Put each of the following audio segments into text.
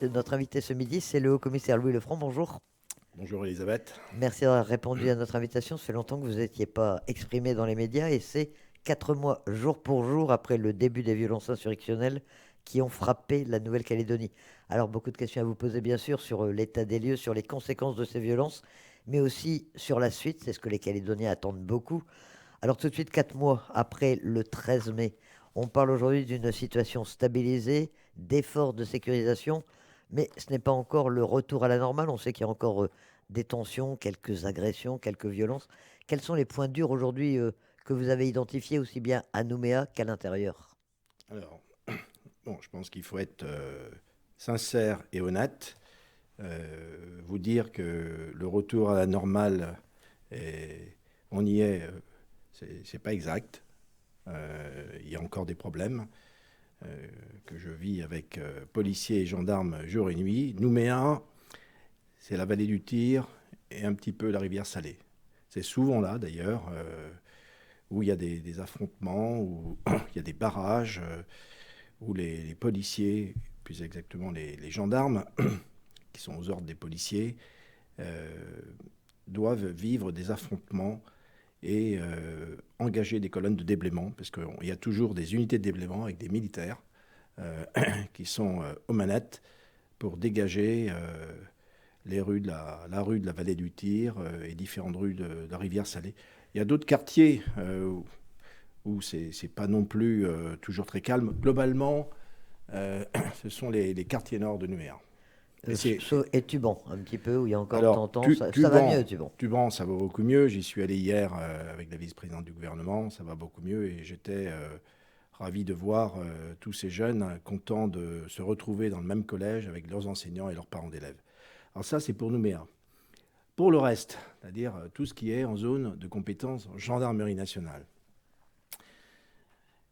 Notre invité ce midi, c'est le haut-commissaire Louis Lefranc. Bonjour. Bonjour Elisabeth. Merci d'avoir répondu à notre invitation. Ça fait longtemps que vous n'étiez pas exprimé dans les médias et c'est 4 mois, jour pour jour, après le début des violences insurrectionnelles qui ont frappé la Nouvelle-Calédonie. Alors, beaucoup de questions à vous poser, bien sûr, sur l'état des lieux, sur les conséquences de ces violences, mais aussi sur la suite. C'est ce que les Calédoniens attendent beaucoup. Alors, tout de suite, 4 mois après le 13 mai, on parle aujourd'hui d'une situation stabilisée, d'efforts de sécurisation, mais ce n'est pas encore le retour à la normale. On sait qu'il y a encore des tensions, quelques agressions, quelques violences. Quels sont les points durs aujourd'hui que vous avez identifiés aussi bien à Nouméa qu'à l'intérieur? Alors, bon, je pense qu'il faut être sincère et honnête. Vous dire que le retour à la normale, on y est, c'est pas exact. Il y a encore des problèmes que je vis avec policiers et gendarmes jour et nuit. Nouméa, c'est la vallée du Tyr et un petit peu la rivière Salée. C'est souvent là, d'ailleurs, où il y a des affrontements, où il y a des barrages. Où les policiers, plus exactement les gendarmes, qui sont aux ordres des policiers, euh, doivent vivre des affrontements et engager des colonnes de déblaiement, parce qu'il y a toujours des unités de déblaiement avec des militaires euh, qui sont aux manettes pour dégager les rues la rue de la vallée du Tyr et différentes rues de la rivière Salée. Il y a d'autres quartiers où c'est pas non plus toujours très calme. Globalement, ce sont les quartiers nord de Nouméa. Et c'est, Et Tuban, un petit peu, où il y a encore de temps alors, en temps. Ça va Tuban, mieux, Tuban. Tuban, ça va beaucoup mieux. J'y suis allé hier avec la vice-présidente du gouvernement, ça va beaucoup mieux et j'étais ravi de voir tous ces jeunes contents de se retrouver dans le même collège avec leurs enseignants et leurs parents d'élèves. Alors ça, c'est pour Nouméa. Pour le reste, c'est-à-dire tout ce qui est en zone de compétence gendarmerie nationale,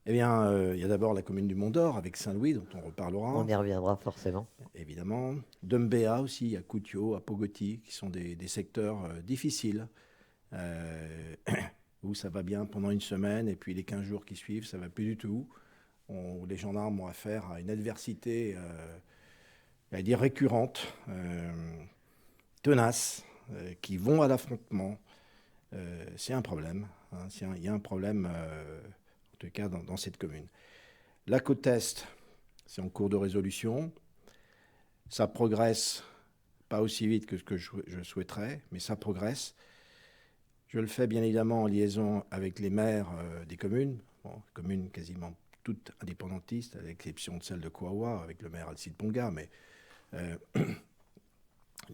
eh bien, il y a d'abord la commune du Mont-d'Or avec Saint-Louis, dont on On reparlera. y reviendra forcément. Évidemment. Dumbéa aussi, à Koutio, à Pogoti, qui sont des secteurs difficiles, euh, où ça va bien pendant une semaine, et puis les 15 jours qui suivent, ça va plus du tout. Les gendarmes ont affaire à une adversité, à dire récurrente, tenace, qui vont à l'affrontement. C'est un problème. Hein, il y a un problème, en tout cas, dans cette commune. La côte Est, c'est en cours de résolution. Ça progresse pas aussi vite que ce que je souhaiterais, mais ça progresse. Je le fais bien évidemment en liaison avec les maires des communes, bon, communes quasiment toutes indépendantistes, à l'exception de celle de Kouawa, avec le maire Alcide Ponga, mais euh,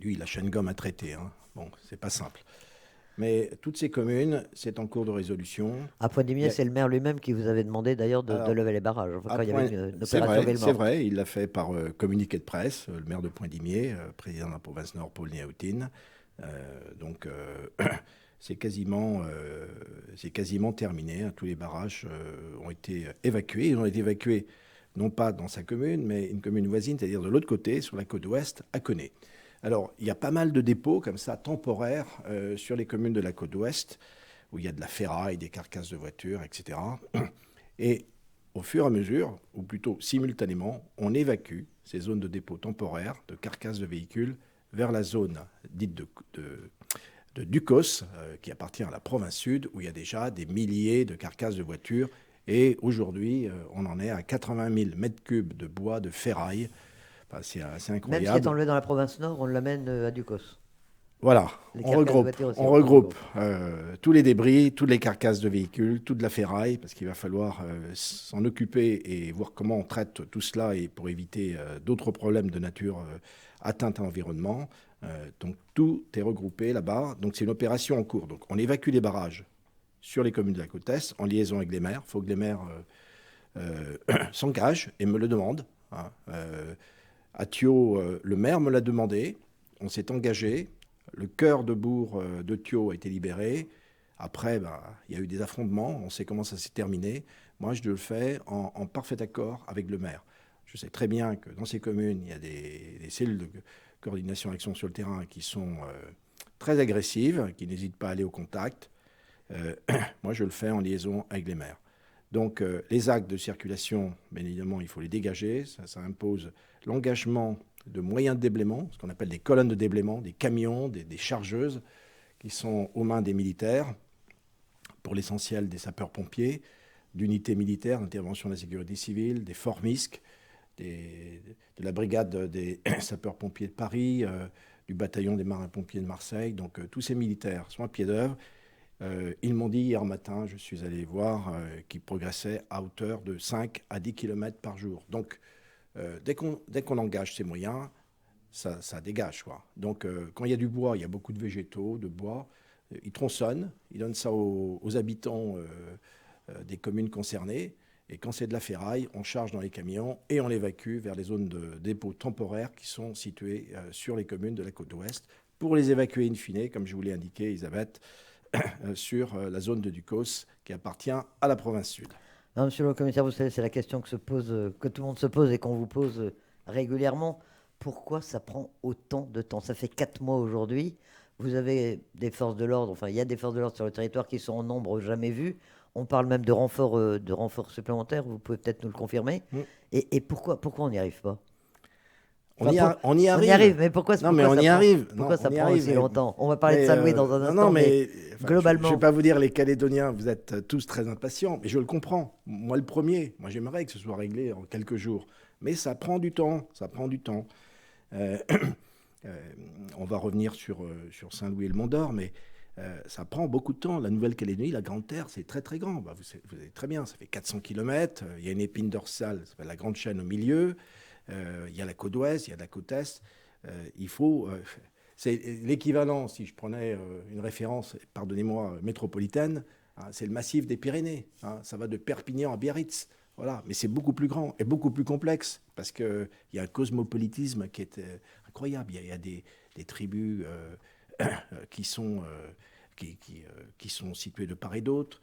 lui, il a chaîne gomme à traiter. Hein. Bon, c'est pas simple. Mais toutes ces communes, c'est en cours de résolution. À Pointe-des-Mines, Il y a- c'est le maire lui-même qui vous avait demandé d'ailleurs de alors, lever les barrages, enfin, à quand il y avait Point, une opération ville c'est morte. vrai, il l'a fait par communiqué de presse, le maire de Point-d'Imier, président de la province Nord, Paul Niaoutine. Donc, c'est quasiment terminé. Hein. Tous les barrages ont été évacués. Ils ont été évacués non pas dans sa commune, mais une commune voisine, c'est-à-dire de l'autre côté, sur la côte ouest, à Koné. Alors, il y a pas mal de dépôts comme ça, temporaires, sur les communes de la côte ouest, où il y a de la ferraille, des carcasses de voitures, etc. Et au fur et à mesure, ou plutôt simultanément, on évacue ces zones de dépôt temporaires de carcasses de véhicules vers la zone dite de Ducos, qui appartient à la province sud, où il y a déjà des milliers de carcasses de voitures. Et aujourd'hui, on en est à 80 000 mètres cubes de bois, de ferraille. Enfin, c'est assez Même ce qui est incroyable. enlevé dans la province nord, on l'amène à Ducos. Voilà, Les carcasses de voitures aussi, on on regroupe regroupe. tous les débris, toutes les carcasses de véhicules, toute la ferraille, parce qu'il va falloir s'en occuper et voir comment on traite tout cela et pour éviter d'autres problèmes de nature atteinte à l'environnement. Donc tout est regroupé là-bas. Donc c'est une opération en cours. Donc on évacue les barrages sur les communes de la côte Est en liaison avec les maires. Il faut que les maires s'engagent et me le demandent. Hein. À Thio, le maire me l'a demandé. On s'est engagé. Le cœur de bourg de Thio a été libéré. Après, bah, il y a eu des affrontements. On sait comment ça s'est terminé. Moi, je le fais en parfait accord avec le maire. Je sais très bien que dans ces communes, il y a des cellules de coordination action sur le terrain qui sont très agressives, qui n'hésitent pas à aller au contact. Euh, Moi, je le fais en liaison avec les maires. Donc, les actes de circulation, bien évidemment, il faut les dégager. Ça impose l'engagement de moyens de déblaiement, ce qu'on appelle des colonnes de déblaiement, des camions, des chargeuses, qui sont aux mains des militaires, pour l'essentiel des sapeurs-pompiers, d'unités militaires d'intervention de la sécurité civile, des forts MISC, de la brigade des sapeurs-pompiers de Paris, du bataillon des marins-pompiers de Marseille. Donc tous ces militaires sont à pied d'œuvre. Ils m'ont dit hier matin, je suis allé voir, qu'ils progressaient à hauteur de 5 à 10 km par jour. Donc dès qu'on engage ces moyens, ça dégage, quoi. Donc quand il y a du bois, il y a beaucoup de végétaux, de bois. Ils tronçonnent, ils donnent ça aux habitants des communes concernées. Et quand c'est de la ferraille, on charge dans les camions et on l'évacue vers les zones de dépôt temporaires qui sont situées sur les communes de la côte ouest pour les évacuer in fine, comme je vous l'ai indiqué, Elisabeth, sur la zone de Ducos qui appartient à la province sud. Non, monsieur le commissaire, vous savez, c'est la question que tout le monde se pose et qu'on vous pose régulièrement. Pourquoi ça prend autant de temps? Ça fait 4 mois aujourd'hui. Vous avez des forces de l'ordre, enfin, il y a des forces de l'ordre sur le territoire qui sont en nombre jamais vu. On parle même de renforts supplémentaires, vous pouvez peut-être nous le confirmer. Et pourquoi on n'y arrive pas? On y Enfin, arrive. On y arrive, mais pourquoi Non, mais on y arrive. Pourquoi Non, ça on y prend arrive, aussi longtemps? On va parler de Saint-Louis dans un instant, non, mais enfin, globalement. Je ne vais pas vous dire, les Calédoniens, vous êtes tous très impatients, mais je le comprends. Moi, le premier, moi, j'aimerais que ce soit réglé en quelques jours. Mais ça prend du temps, ça prend du temps. On va revenir sur Saint-Louis et le Mont-d'Or, mais ça prend beaucoup de temps. La Nouvelle-Calédonie, la Grande Terre, c'est très très grand. Bah, vous savez très bien, ça fait 400 km. Il y a une épine dorsale, ça s'appelle la Grande Chaîne au milieu. Il y a la côte ouest, il y a la côte est. Il faut... c'est l'équivalent, si je prenais une référence, pardonnez-moi, métropolitaine, hein, c'est le massif des Pyrénées. Hein, ça va de Perpignan à Biarritz. Voilà. Mais c'est beaucoup plus grand et beaucoup plus complexe parce qu'il y a un cosmopolitisme qui est incroyable. Il y a des tribus qui sont situées de part et d'autre,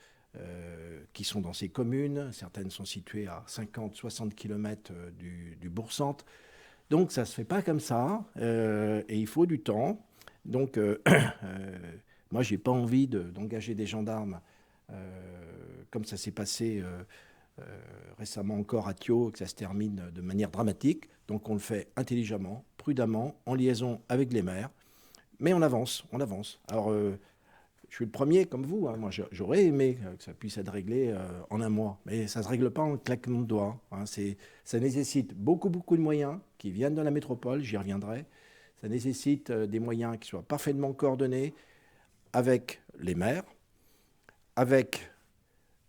qui sont dans ces communes. Certaines sont situées à 50-60 km du bourg-centre. Donc ça ne se fait pas comme ça, et il faut du temps. Donc moi, je n'ai pas envie d'engager des gendarmes comme ça s'est passé récemment encore à Thio, que ça se termine de manière dramatique. Donc on le fait intelligemment, prudemment, en liaison avec les maires. Mais on avance, on avance. Alors, je suis le premier comme vous. Hein. Moi, j'aurais aimé que ça puisse être réglé en un mois. Mais ça ne se règle pas en claquement de doigts. Hein. Ça nécessite beaucoup, beaucoup de moyens qui viennent de la métropole, j'y reviendrai. Ça nécessite des moyens qui soient parfaitement coordonnés avec les maires, avec,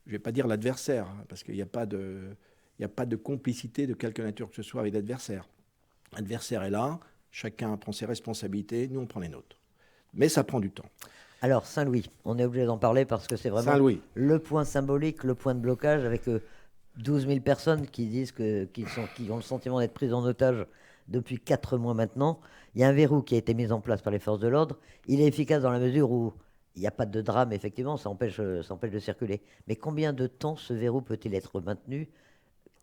je ne vais pas dire l'adversaire, hein, parce qu'il n'y a pas de complicité de quelque nature que ce soit avec l'adversaire. L'adversaire est là, chacun prend ses responsabilités, nous on prend les nôtres. Mais ça prend du temps. Alors, Saint-Louis, on est obligé d'en parler parce que c'est vraiment le point symbolique, le point de blocage avec 12 000 personnes qui disent qui ont le sentiment d'être prises en otage depuis 4 mois maintenant. Il y a un verrou qui a été mis en place par les forces de l'ordre. Il est efficace dans la mesure où il n'y a pas de drame, effectivement, ça empêche de circuler. Mais combien de temps ce verrou peut-il être maintenu?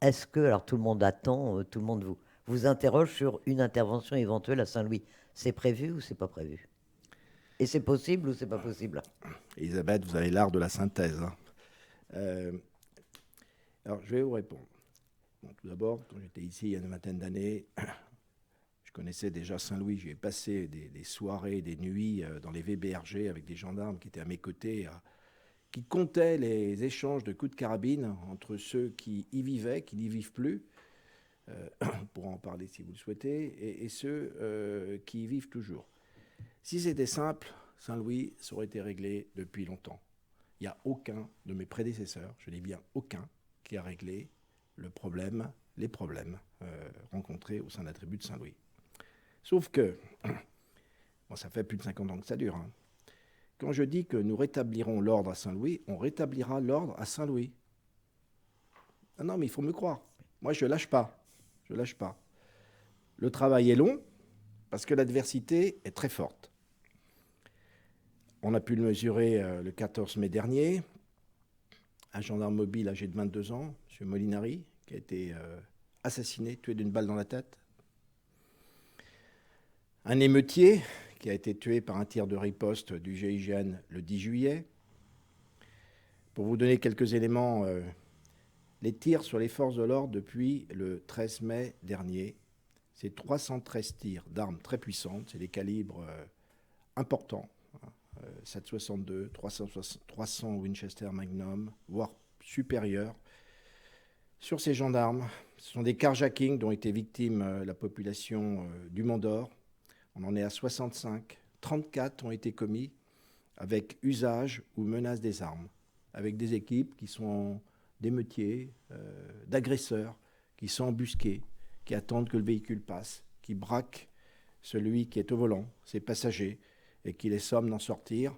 Est-ce que, alors tout le monde attend, tout le monde vous interroge sur une intervention éventuelle à Saint-Louis. C'est prévu ou c'est pas prévu? Et c'est possible ou c'est pas possible? Elisabeth, vous avez l'art de la synthèse. Hein. Alors, je vais vous répondre. Bon, tout d'abord, quand j'étais ici il y a une vingtaine d'années, je connaissais déjà Saint-Louis. J'y ai passé des soirées, des nuits dans les VBRG avec des gendarmes qui étaient à mes côtés, qui comptaient les échanges de coups de carabine entre ceux qui y vivaient, qui n'y vivent plus, on pourra en parler si vous le souhaitez, et ceux qui y vivent toujours. Si c'était simple, Saint-Louis, ça aurait été réglé depuis longtemps. Il n'y a aucun de mes prédécesseurs, je dis bien aucun, qui a réglé les problèmes rencontrés au sein de la tribu de Saint-Louis. Sauf que, bon, ça fait plus de 50 ans que ça dure. Hein. Quand je dis que nous rétablirons l'ordre à Saint-Louis, on rétablira l'ordre à Saint-Louis. Ah non, mais il faut me croire. Moi, je ne lâche pas. Je lâche pas. Le travail est long parce que l'adversité est très forte. On a pu le mesurer le 14 mai dernier. Un gendarme mobile âgé de 22 ans, M. Molinari, qui a été assassiné, tué d'une balle dans la tête. Un émeutier qui a été tué par un tir de riposte du GIGN le 10 juillet. Pour vous donner quelques éléments, les tirs sur les forces de l'ordre depuis le 13 mai dernier, c'est 313 tirs d'armes très puissantes, c'est des calibres importants, hein, 7,62, 300 Winchester Magnum, voire supérieurs. Sur ces gendarmes, ce sont des carjackings dont était victime la population du Mont d'Or. On en est à 65. 34 ont été commis avec usage ou menace des armes, avec des équipes qui sont d'émeutiers, d'agresseurs, qui sont embusqués, qui attendent que le véhicule passe, qui braquent celui qui est au volant, ses passagers, et qui les somment d'en sortir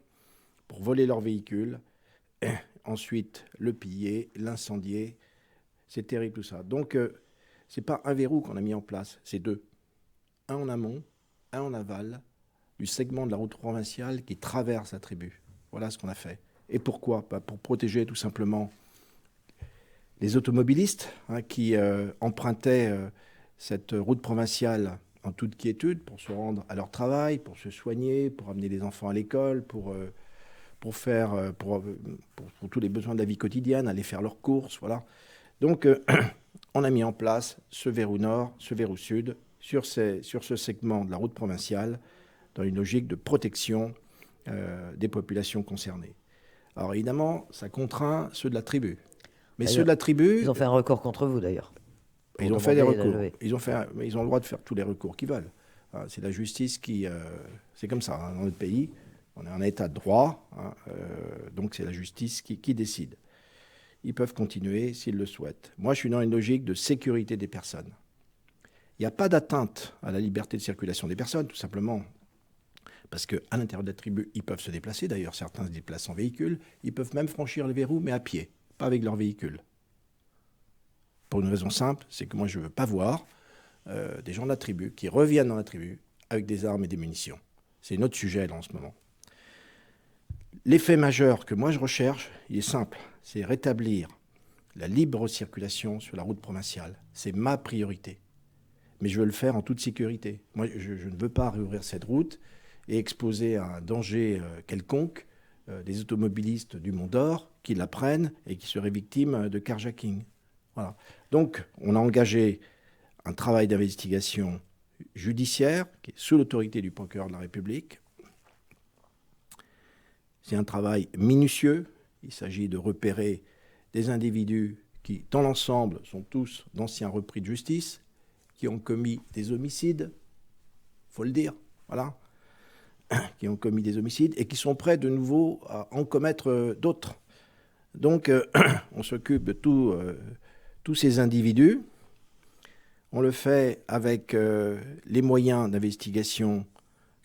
pour voler leur véhicule, ensuite le piller, l'incendier. C'est terrible tout ça. Donc, ce n'est pas un verrou qu'on a mis en place, c'est deux. Un en amont, un en aval, du segment de la route provinciale qui traverse la tribu. Voilà ce qu'on a fait. Et pourquoi ? Pour protéger tout simplement les automobilistes qui empruntaient cette route provinciale en toute quiétude pour se rendre à leur travail, pour se soigner, pour amener les enfants à l'école, pour tous les besoins de la vie quotidienne, aller faire leurs courses, voilà. Donc, on a mis en place ce verrou nord, ce verrou sud, sur ce segment de la route provinciale, dans une logique de protection des populations concernées. Alors, évidemment, ça contraint ceux de la tribu. Mais ceux de la tribu... Ils ont fait un recours contre vous, d'ailleurs. Ils ont fait des recours. Ils ont le droit de faire tous les recours qu'ils veulent. C'est la justice qui... c'est comme ça, dans notre pays. On est en état de droit, donc c'est la justice qui décide. Ils peuvent continuer s'ils le souhaitent. Moi, je suis dans une logique de sécurité des personnes. Il n'y a pas d'atteinte à la liberté de circulation des personnes, tout simplement parce qu'à l'intérieur de la tribu, ils peuvent se déplacer. D'ailleurs, certains se déplacent en véhicule. Ils peuvent même franchir le verrou, mais à pied, pas avec leur véhicule. Pour une raison simple, c'est que moi, je ne veux pas voir des gens de la tribu qui reviennent dans la tribu avec des armes et des munitions. C'est notre sujet, là, en ce moment. L'effet majeur que moi je recherche, il est simple, c'est rétablir la libre circulation sur la route provinciale. C'est ma priorité. Mais je veux le faire en toute sécurité. Moi, je ne veux pas réouvrir cette route et exposer à un danger quelconque des automobilistes du Mont d'Or qui la prennent et qui seraient victimes de carjacking. Voilà. Donc, on a engagé un travail d'investigation judiciaire qui est sous l'autorité du procureur de la République. C'est un travail minutieux. Il s'agit de repérer des individus qui, dans l'ensemble, sont tous d'anciens repris de justice, qui ont commis des homicides, il faut le dire, voilà, qui ont commis des homicides et qui sont prêts de nouveau à en commettre d'autres. Donc, on s'occupe de tous ces individus. On le fait avec les moyens d'investigation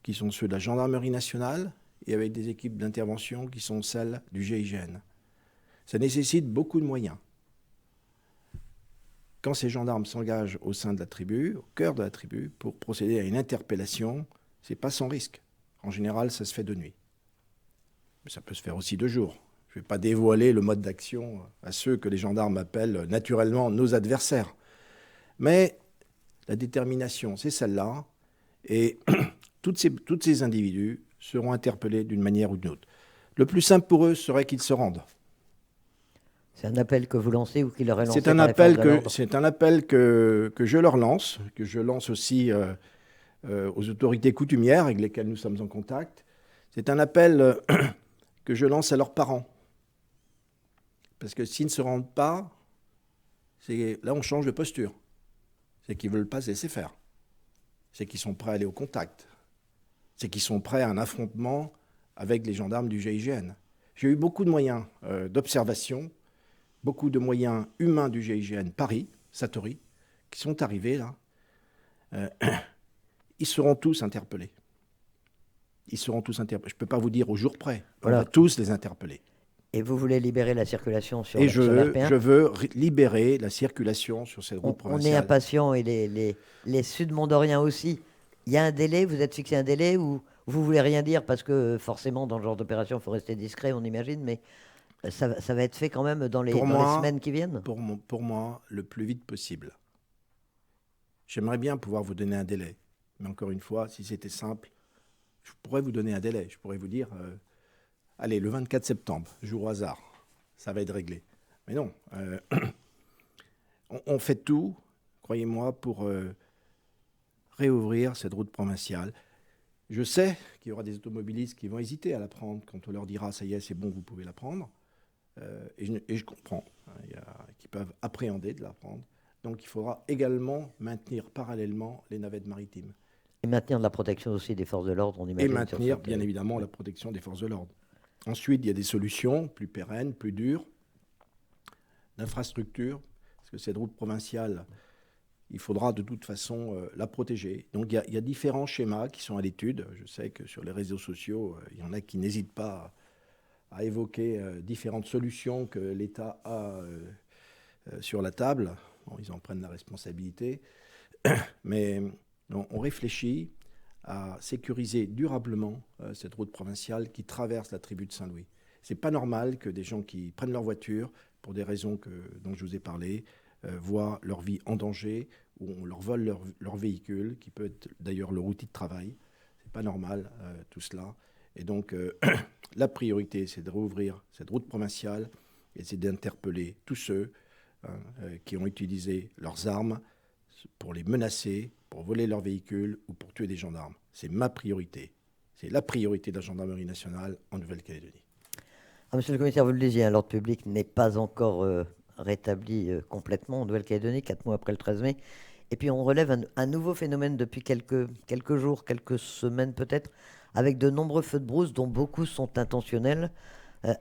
qui sont ceux de la gendarmerie nationale, et avec des équipes d'intervention qui sont celles du GIGN. Ça nécessite beaucoup de moyens. Quand ces gendarmes s'engagent au sein de la tribu, au cœur de la tribu, pour procéder à une interpellation, ce n'est pas sans risque. En général, ça se fait de nuit. Mais ça peut se faire aussi de jour. Je ne vais pas dévoiler le mode d'action à ceux que les gendarmes appellent naturellement nos adversaires. Mais la détermination, c'est celle-là. Et tous ces individus seront interpellés d'une manière ou d'une autre. Le plus simple pour eux serait qu'ils se rendent. C'est un appel que vous lancez ou qu'il leur est lancé C'est un appel que je leur lance, que je lance aussi aux autorités coutumières avec lesquelles nous sommes en contact. C'est un appel que je lance à leurs parents. Parce que s'ils ne se rendent pas, là on change de posture. C'est qu'ils ne veulent pas se laisser faire. C'est qu'ils sont prêts à aller au contact. C'est qu'ils sont prêts à un affrontement avec les gendarmes du GIGN. J'ai eu beaucoup de moyens d'observation, beaucoup de moyens humains du GIGN Paris, Satori, qui sont arrivés là. Ils seront tous interpellés. Ils seront tous interpellés. Je ne peux pas vous dire au jour près. Voilà. On va tous les interpeller. Et vous voulez libérer la circulation sur je veux libérer la circulation sur cette route provinciale. On est impatients et les Sud-Mondoriens aussi. Il y a un délai, vous êtes fixé un délai ou vous voulez rien dire parce que forcément dans ce genre d'opération il faut rester discret, on imagine, mais ça va être fait quand même dans les semaines qui viennent. Pour moi, le plus vite possible. J'aimerais bien pouvoir vous donner un délai, mais encore une fois, si c'était simple, je pourrais vous donner un délai. Je pourrais vous dire, allez, le 24 septembre, jour au hasard, ça va être réglé. Mais non, on fait tout, croyez-moi, pour réouvrir cette route provinciale. Je sais qu'il y aura des automobilistes qui vont hésiter à la prendre quand on leur dira « ça y est, c'est bon, vous pouvez la prendre ». Et je comprends, hein, qui peuvent appréhender de la prendre. Donc il faudra également maintenir parallèlement les navettes maritimes. Et maintenir de la protection aussi des forces de l'ordre, on Et imagine. maintenir, bien évidemment, la protection des forces de l'ordre. Ensuite, il y a des solutions plus pérennes, plus dures, d'infrastructures, parce que cette route provinciale, il faudra de toute façon la protéger. Donc il y a différents schémas qui sont à l'étude. Je sais que sur les réseaux sociaux, il y en a qui n'hésitent pas à évoquer différentes solutions que l'État a sur la table. Bon, ils en prennent la responsabilité. Mais on réfléchit à sécuriser durablement cette route provinciale qui traverse la tribu de Saint-Louis. Ce n'est pas normal que des gens qui prennent leur voiture, pour des raisons dont je vous ai parlé, voient leur vie en danger, ou on leur vole leur véhicule, qui peut être d'ailleurs leur outil de travail. Ce n'est pas normal, tout cela. Et donc, la priorité, c'est de rouvrir cette route provinciale et c'est d'interpeller tous ceux qui ont utilisé leurs armes pour les menacer, pour voler leurs véhicules ou pour tuer des gendarmes. C'est ma priorité. C'est la priorité de la gendarmerie nationale en Nouvelle-Calédonie. Ah, monsieur le commissaire, vous le disiez, l'ordre public n'est pas encore rétabli complètement en Nouvelle-Calédonie, 4 mois après le 13 mai. Et puis on relève un nouveau phénomène depuis quelques jours, quelques semaines peut-être, avec de nombreux feux de brousse dont beaucoup sont intentionnels.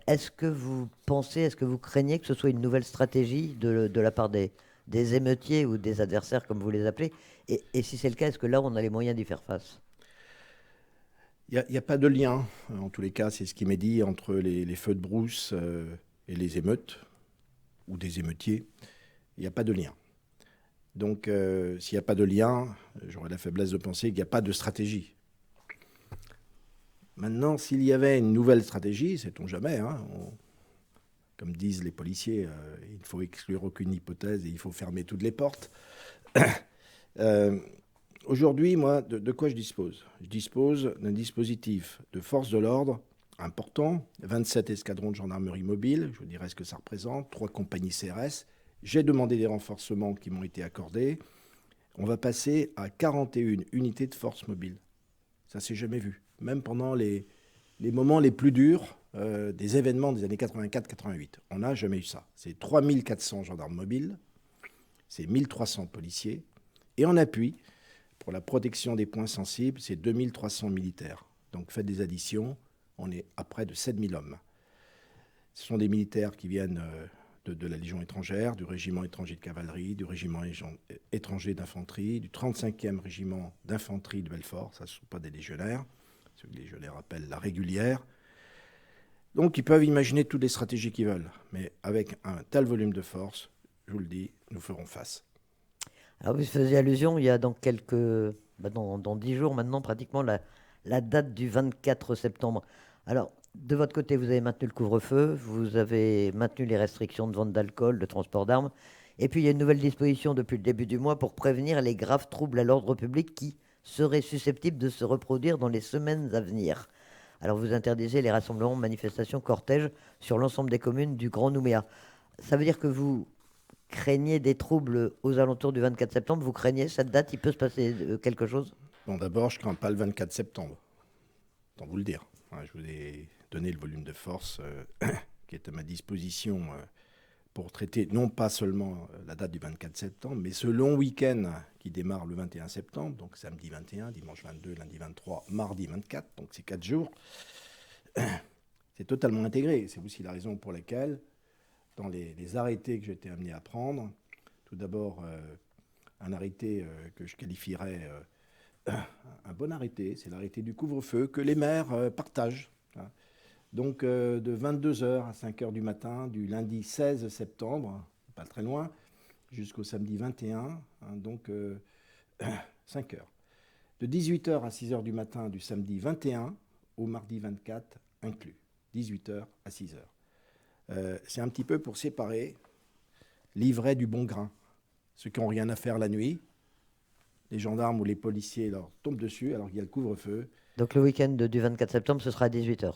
Est-ce que vous pensez, est-ce que vous craignez que ce soit une nouvelle stratégie de la part des émeutiers ou des adversaires, comme vous les appelez? Et si c'est le cas, est-ce que là, on a les moyens d'y faire face? Il n'y a pas de lien, en tous les cas, c'est ce qui m'est dit, entre les feux de brousse et les émeutes, ou des émeutiers. Il n'y a pas de lien. Donc, s'il n'y a pas de lien, j'aurais la faiblesse de penser qu'il n'y a pas de stratégie. Maintenant, s'il y avait une nouvelle stratégie, sait-on jamais, hein, comme disent les policiers, il ne faut exclure aucune hypothèse et il faut fermer toutes les portes. Aujourd'hui, moi, de quoi je dispose? Je dispose d'un dispositif de force de l'ordre important, 27 escadrons de gendarmerie mobile, je vous dirai ce que ça représente, 3 compagnies CRS. J'ai demandé des renforcements qui m'ont été accordés. On va passer à 41 unités de force mobile. Ça ne s'est jamais vu. Même pendant les moments les plus durs des événements des années 84-88. On n'a jamais eu ça. C'est 3400 gendarmes mobiles, c'est 1300 policiers, et en appui, pour la protection des points sensibles, c'est 2300 militaires. Donc faites des additions, on est à près de 7000 hommes. Ce sont des militaires qui viennent de la Légion étrangère, du régiment étranger de cavalerie, du régiment étranger d'infanterie, du 35e régiment d'infanterie de Belfort, ça ne sont pas des légionnaires, ce que les légionnaires appellent la régulière. Donc ils peuvent imaginer toutes les stratégies qu'ils veulent, mais avec un tel volume de force, je vous le dis, nous ferons face. Alors, vous faisiez allusion, il y a dans 10 jours maintenant, pratiquement la date du 24 septembre. Alors, de votre côté, vous avez maintenu le couvre-feu, vous avez maintenu les restrictions de vente d'alcool, de transport d'armes, et puis il y a une nouvelle disposition depuis le début du mois pour prévenir les graves troubles à l'ordre public qui seraient susceptibles de se reproduire dans les semaines à venir. Alors, vous interdisez les rassemblements, manifestations, cortèges sur l'ensemble des communes du Grand Nouméa. Ça veut dire que vous craignez des troubles aux alentours du 24 septembre? Vous craignez cette date? Il peut se passer quelque chose? Bon, d'abord, je ne crains pas le 24 septembre. Autant vous le dire. Je vous ai donné le volume de force qui est à ma disposition pour traiter non pas seulement la date du 24 septembre, mais ce long week-end qui démarre le 21 septembre, donc samedi 21, dimanche 22, lundi 23, mardi 24, donc c'est 4 jours. C'est totalement intégré. C'est aussi la raison pour laquelle, dans les arrêtés que j'ai été amené à prendre, tout d'abord un arrêté que je qualifierais un bon arrêté, c'est l'arrêté du couvre-feu que les maires partagent. Hein. Donc de 22h à 5h du matin, du lundi 16 septembre, pas très loin, jusqu'au samedi 21, hein, donc 5h. De 18h à 6h du matin du samedi 21 au mardi 24 inclus, 18h à 6h. C'est un petit peu pour séparer l'ivraie du bon grain. Ceux qui n'ont rien à faire la nuit, les gendarmes ou les policiers leur tombent dessus alors qu'il y a le couvre-feu. Donc le week-end du 24 septembre, ce sera à 18h.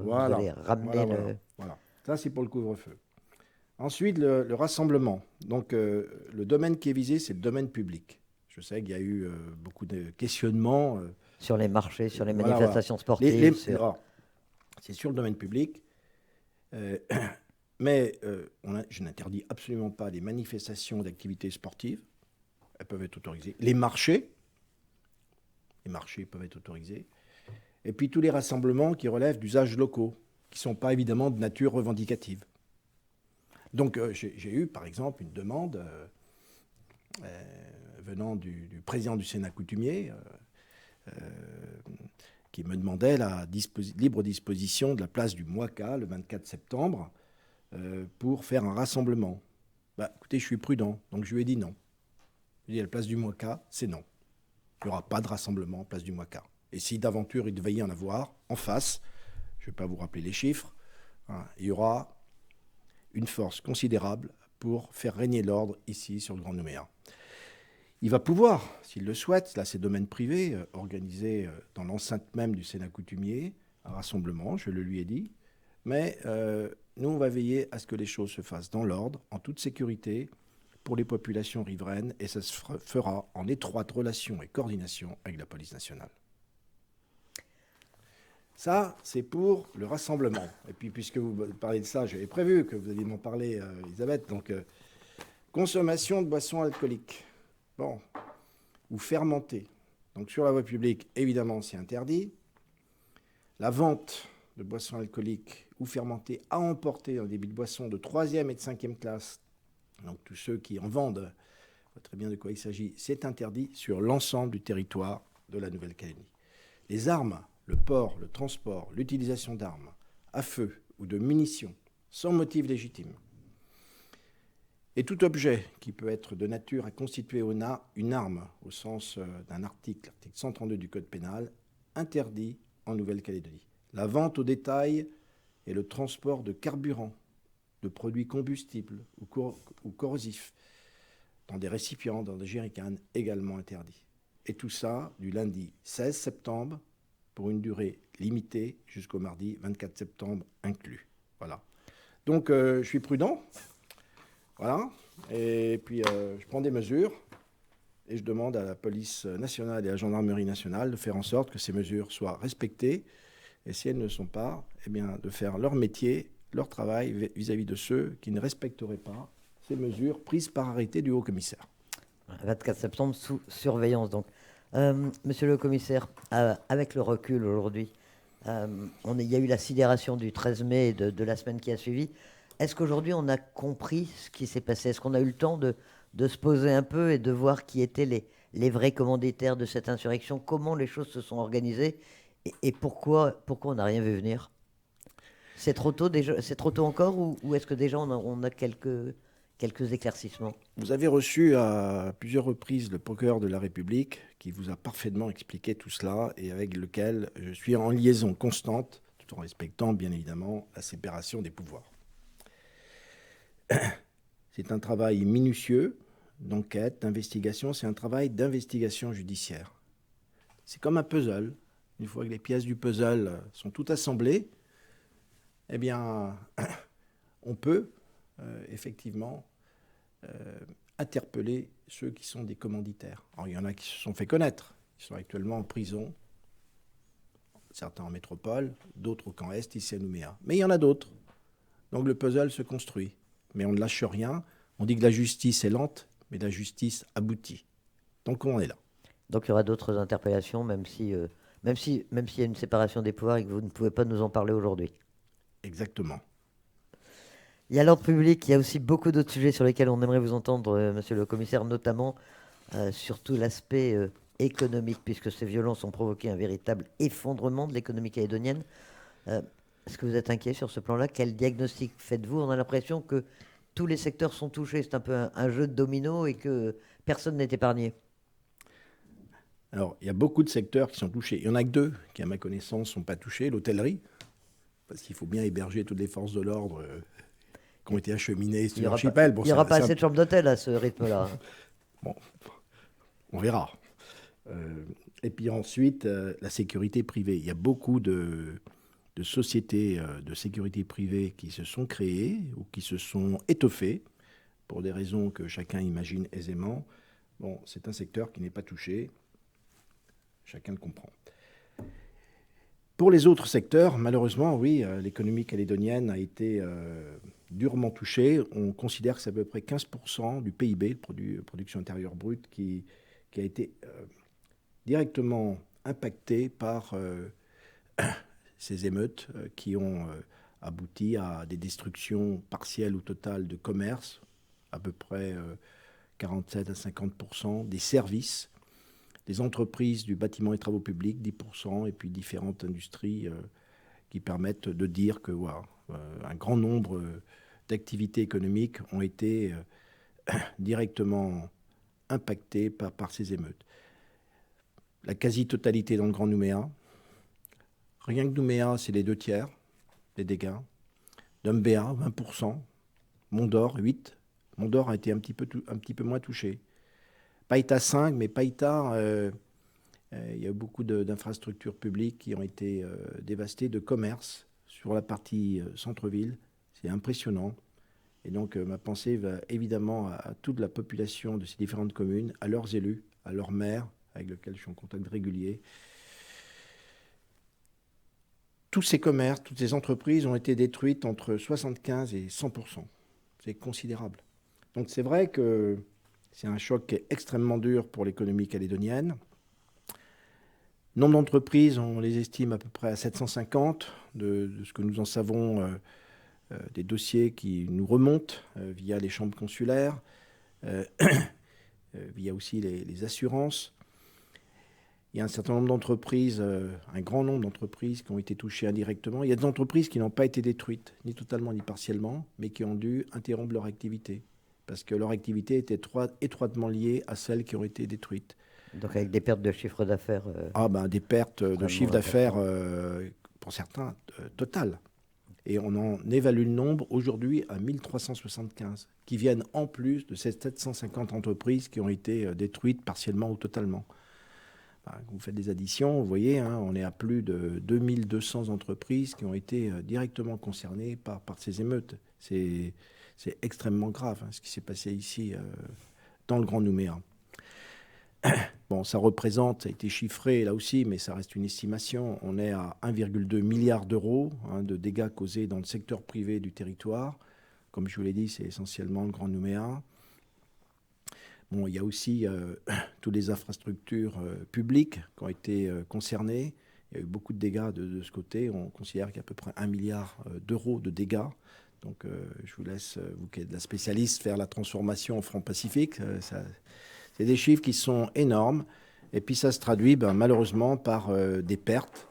Voilà, vous allez ramener voilà. Ça, c'est pour le couvre-feu. Ensuite, le rassemblement. Donc, le domaine qui est visé, c'est le domaine public. Je sais qu'il y a eu beaucoup de questionnements. Sur les marchés, sur les Voilà, manifestations voilà. sportives. Alors, c'est sur le domaine public, mais je n'interdis absolument pas les manifestations d'activités sportives. Elles peuvent être autorisées. Les marchés peuvent être autorisés. Et puis tous les rassemblements qui relèvent d'usages locaux, qui ne sont pas évidemment de nature revendicative. Donc j'ai eu, par exemple, une demande venant du président du Sénat coutumier, qui me demandait la libre disposition de la place du Moika le 24 septembre pour faire un rassemblement. Bah, écoutez, je suis prudent, donc je lui ai dit non. Je lui ai dit la place du Moika, c'est non. Il n'y aura pas de rassemblement place du Moika. Et si d'aventure il devait y en avoir, en face, je ne vais pas vous rappeler les chiffres, hein, il y aura une force considérable pour faire régner l'ordre ici sur le Grand Nouméa. Il va pouvoir, s'il le souhaite, là c'est domaine privé, organiser dans l'enceinte même du Sénat coutumier un rassemblement, je le lui ai dit, mais nous on va veiller à ce que les choses se fassent dans l'ordre, en toute sécurité, pour les populations riveraines, et ça se fera en étroite relation et coordination avec la police nationale. Ça, c'est pour le rassemblement. Et puis, puisque vous parlez de ça, j'avais prévu que vous alliez m'en parler, Elisabeth. Donc, consommation de boissons alcooliques. Bon, ou fermentées. Donc, sur la voie publique, évidemment, c'est interdit. La vente de boissons alcooliques ou fermentées à emporter en débit de boissons de 3e et de 5e classe, donc tous ceux qui en vendent, on voit très bien de quoi il s'agit, c'est interdit sur l'ensemble du territoire de la Nouvelle-Calédonie. Les armes, le port, le transport, l'utilisation d'armes à feu ou de munitions sans motif légitime, et tout objet qui peut être de nature à constituer une arme au sens d'un article 132 du Code pénal, interdit en Nouvelle-Calédonie. La vente au détail et le transport de carburant, de produits combustibles ou corrosifs dans des récipients, dans des jerrycans, également interdits. Et tout ça du lundi 16 septembre pour une durée limitée jusqu'au mardi 24 septembre inclus. Voilà. Donc je suis prudent. Voilà. Et puis je prends des mesures et je demande à la police nationale et à la gendarmerie nationale de faire en sorte que ces mesures soient respectées. Et si elles ne sont pas, eh bien, de faire leur métier, leur travail vis-à-vis de ceux qui ne respecteraient pas ces mesures prises par arrêté du haut-commissaire. 24 septembre sous surveillance, donc. Monsieur le commissaire, avec le recul aujourd'hui, il y a eu la sidération du 13 mai et de la semaine qui a suivi. Est-ce qu'aujourd'hui on a compris ce qui s'est passé? Est-ce qu'on a eu le temps de se poser un peu et de voir qui étaient les vrais commanditaires de cette insurrection, comment les choses se sont organisées et pourquoi on n'a rien vu venir? C'est trop tôt déjà, c'est trop tôt encore ou est-ce que déjà on a quelques éclaircissements? Vous avez reçu à plusieurs reprises le procureur de la République qui vous a parfaitement expliqué tout cela et avec lequel je suis en liaison constante, tout en respectant bien évidemment la séparation des pouvoirs. C'est un travail minutieux d'enquête, d'investigation, c'est un travail d'investigation judiciaire. C'est comme un puzzle. Une fois que les pièces du puzzle sont toutes assemblées, eh bien, on peut effectivement interpeller ceux qui sont des commanditaires. Alors, il y en a qui se sont fait connaître, qui sont actuellement en prison, certains en métropole, d'autres au camp Est, ici à Nouméa. Mais il y en a d'autres. Donc le puzzle se construit. Mais on ne lâche rien. On dit que la justice est lente, mais la justice aboutit. Donc on est là. Donc il y aura d'autres interpellations, même s'il y a une séparation des pouvoirs et que vous ne pouvez pas nous en parler aujourd'hui. Exactement. Il y a l'ordre public, il y a aussi beaucoup d'autres sujets sur lesquels on aimerait vous entendre, monsieur le commissaire, notamment sur tout l'aspect économique, puisque ces violences ont provoqué un véritable effondrement de l'économie calédonienne. Est-ce que vous êtes inquiet sur ce plan-là? Quel diagnostic faites-vous? On a l'impression que tous les secteurs sont touchés, c'est un peu un jeu de domino et que personne n'est épargné. Alors, il y a beaucoup de secteurs qui sont touchés. Il n'y en a que deux qui, à ma connaissance, ne sont pas touchés. L'hôtellerie, parce qu'il faut bien héberger toutes les forces de l'ordre qui ont été acheminées sur l'archipel. Il n'y aura pas assez de chambres d'hôtel à ce rythme-là. Bon, on verra. Et puis ensuite, la sécurité privée. Il y a beaucoup de sociétés de sécurité privée qui se sont créées ou qui se sont étoffées pour des raisons que chacun imagine aisément Bon, c'est un secteur qui n'est pas touché, chacun le comprend. Pour les autres secteurs, malheureusement, oui, l'économie calédonienne a été durement touchée. On considère que c'est à peu près 15% du PIB, le production intérieure brute, qui a été directement impacté par ces émeutes qui ont abouti à des destructions partielles ou totales de commerce, à peu près 47 à 50%, des services, des entreprises du bâtiment et travaux publics, 10%, et puis différentes industries qui permettent de dire que voilà, un grand nombre d'activités économiques ont été directement impactées par ces émeutes. La quasi-totalité dans le Grand Nouméa. Rien que Nouméa, c'est les 2 tiers des dégâts. Dumbéa, 20%. Mont-d'Or, 8%. Mont-d'Or a été un petit peu moins touché. Païta 5, mais Païta, il y a beaucoup d'infrastructures publiques qui ont été dévastées, de commerce sur la partie centre-ville. C'est impressionnant. Et donc, ma pensée va évidemment à toute la population de ces différentes communes, à leurs élus, à leurs maires, avec lesquels je suis en contact régulier. Tous ces commerces, toutes ces entreprises ont été détruites entre 75 et 100%. C'est considérable. Donc, c'est vrai que c'est un choc qui est extrêmement dur pour l'économie calédonienne. Nombre d'entreprises, on les estime à peu près à 750, de ce que nous en savons, des dossiers qui nous remontent via les chambres consulaires, via aussi les assurances. Il y a un certain nombre d'entreprises, un grand nombre d'entreprises qui ont été touchées indirectement. Il y a des entreprises qui n'ont pas été détruites, ni totalement ni partiellement, mais qui ont dû interrompre leur activité, parce que leur activité était étroitement liée à celles qui ont été détruites. Donc avec des pertes de chiffre d'affaires. Des pertes de chiffre d'affaires, pour certains, totales. Et on en évalue le nombre aujourd'hui à 1375, qui viennent en plus de ces 750 entreprises qui ont été détruites partiellement ou totalement. Vous faites des additions, vous voyez, on est à plus de 2200 entreprises qui ont été directement concernées par ces émeutes. C'est extrêmement grave ce qui s'est passé ici dans le Grand Nouméa. Bon, ça représente, ça a été chiffré là aussi, mais ça reste une estimation. On est à 1,2 milliard d'euros de dégâts causés dans le secteur privé du territoire. Comme je vous l'ai dit, c'est essentiellement le Grand Nouméa. Bon, il y a aussi toutes les infrastructures publiques qui ont été concernées. Il y a eu beaucoup de dégâts de ce côté. On considère qu'il y a à peu près 1 milliard d'euros de dégâts. Donc, je vous laisse, vous qui êtes de la spécialiste, faire la transformation en francs Pacifique. C'est des chiffres qui sont énormes. Et puis, ça se traduit malheureusement par des pertes